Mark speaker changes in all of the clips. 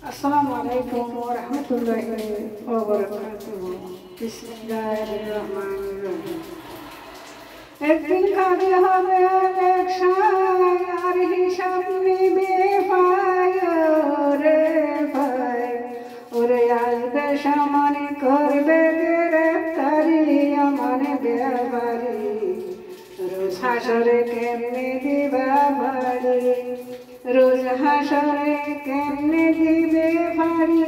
Speaker 1: আসসালামু আলাইকুম ওয়া রাহমাতুল্লাহি ওয়া বারাকাতুহু। বিসমিল্লাহির রহমানির রহিম। একদিন কাজে হবে ইলেকশন, আর হিসাব নিবে ভাই রে ভাই। ওরে আসবে সামনে করবে গ্রেফতারি আমার ব্যাপারি। রোজ হাসরে কেমনে দিবা বাড়ি, রোজ হাসরে কেমনে দিবে ভারি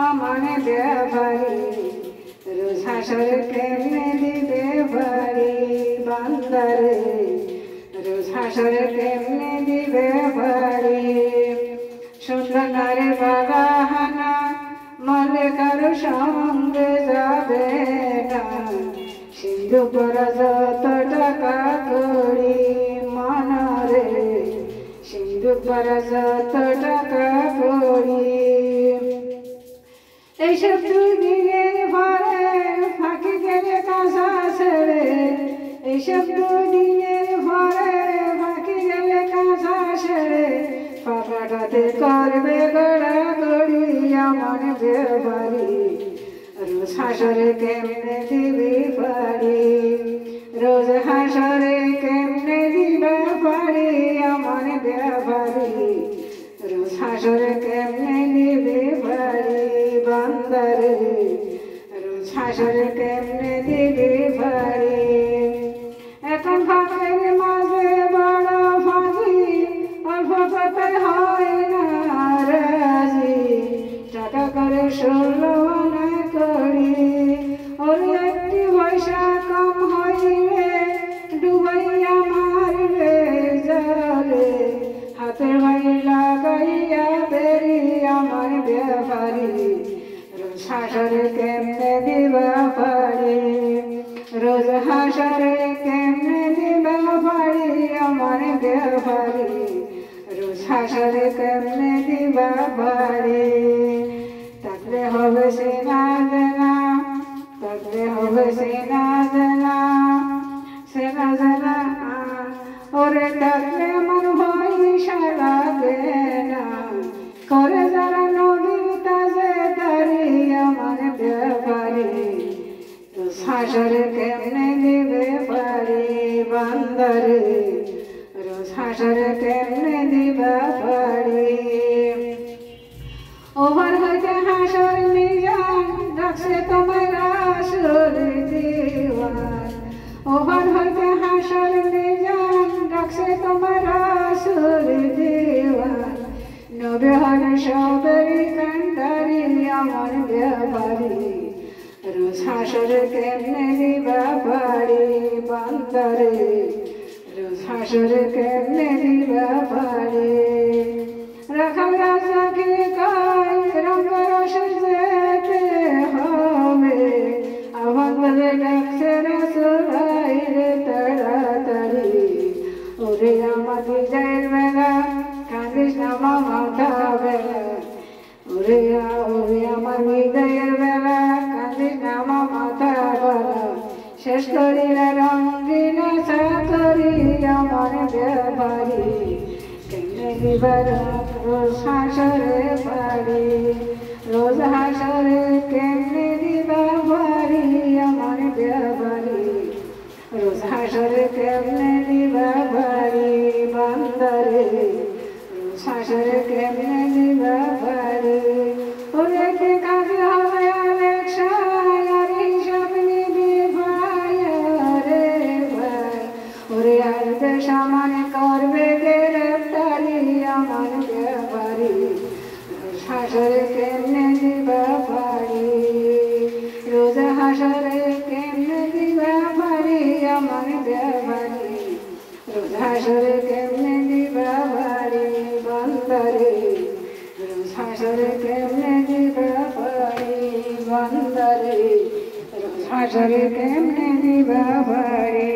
Speaker 1: আমার ব্যাপারি। রোজ হাসরে কেমনে দিবে ভারি বান্দারে, রোজ হাসরে কেমনে দিবে ভারি। সুন্দর নারে বাগাহানা মলে কারো সঙ্গে যাবে না, সিন্ধু পরা যত টাকা করি মনরে, সিন্ধু পরা যত টাকা করি। এইসব দুই দিনের পরে ফাঁকি গেলে কাঁচা ছেড়ে, এইসব দুই দিনের পরে ফাঁকি গেলে কাঁচা ছেড়ে। ফাঁকাটাতে করবে গড়াগড়ি আমার ব্যাপারি। রোজ হাসরে কেমনে দিবি পারি, রোজ হাসরে কেমনে দিবা পারি আমার ব্যাপারি। রোজ হাসরে কেমনে দিবি পারি বান্দারে, রোজ হাসরে কেমনে দিবি পারি। এখন ফাঁকের মাঝে বড় ফাঁকি, অল্প কথায় হয় না রাজি। টাকা করে 16 আনা করি, ওর একটি পয়সা কম হইলে ডুবাইয়া মারবে জলে। হাতে ভাই লাগাইয়া বেরি আমার ব্যাপারি। রোজ হাসরে কেমনে দিবা পারি, রোজ হাসরে কেমনে দিবা পারি আমার ব্যাপারি। রোজ হাসরে কেমনে দিবা পারি। থাকলে হবে সেনা দেনা, থাকলে হবে সেনা দেনা, সেনা দেনা। ওরে থাকলে আমার পয়সা লাগে না, করে যারা নদীর তাজে দাঁড়ি আমার ব্যাপারি। রোজ হাসরে কেমনে দিবে পারি বান্দারে, রোজ হাসরে কেমনে দিবা পারি। ওভার হইতে হাসর মিজান রাখছে তোমার আসর দিওয়ান। ওভার হইতে হাসর মিজান রাখছে তোমার আসর দিওয়ান। নবে হর সবের কান্ডারি আমার ব্যাপারি। রোজ হাসরে কেমনে দিবা পারি বান্দারে, রোজ হাসরে কেমনে দিবা পারি। রাখাল রাজাকে কয় রঙ্গরসে যেতে হবে, আহ্বান বলে ডাকছে রাসূলাই রে তাড়াতাড়ি। ওরে আমার বিজয়ের বেলা কাঁদিস না মাথা বেলা, ওরে আমার বিজয়ের বেলা কাঁদিস না মাথা বেলা। শেষ করিলে রঙ্গিন চাকরি আমার ব্যাপারি। কেমনে দিবা রোজ হাসরে পারি, রোজ হাসরে কেমনে দিবা পারি আমার ব্যাপারি। রোজ হাসরে কেমনে দিবা পারি বান্দারে, রোজ হাসরে কেমনে দিবা পারি। ওরে কে কাজে হবে ইলেকশন, আর হিসাব নিবি ভাই রে ভাই। ওরে আসবে সামনে করবে গ্রেফতারি আমার ব্যাপারি। রোজ হাসরে কেমনে দিবা পারি, রোজ হাসরে কেমনে দিবা পারি আমার ব্যাপারি। রোজ হাসরে কেমনে দিবা পারি বান্দারে, রোজ হাসরে কেমনে দিবা পারি বান্দারে। রোজ হাসরে কেমনে দিবা পারি।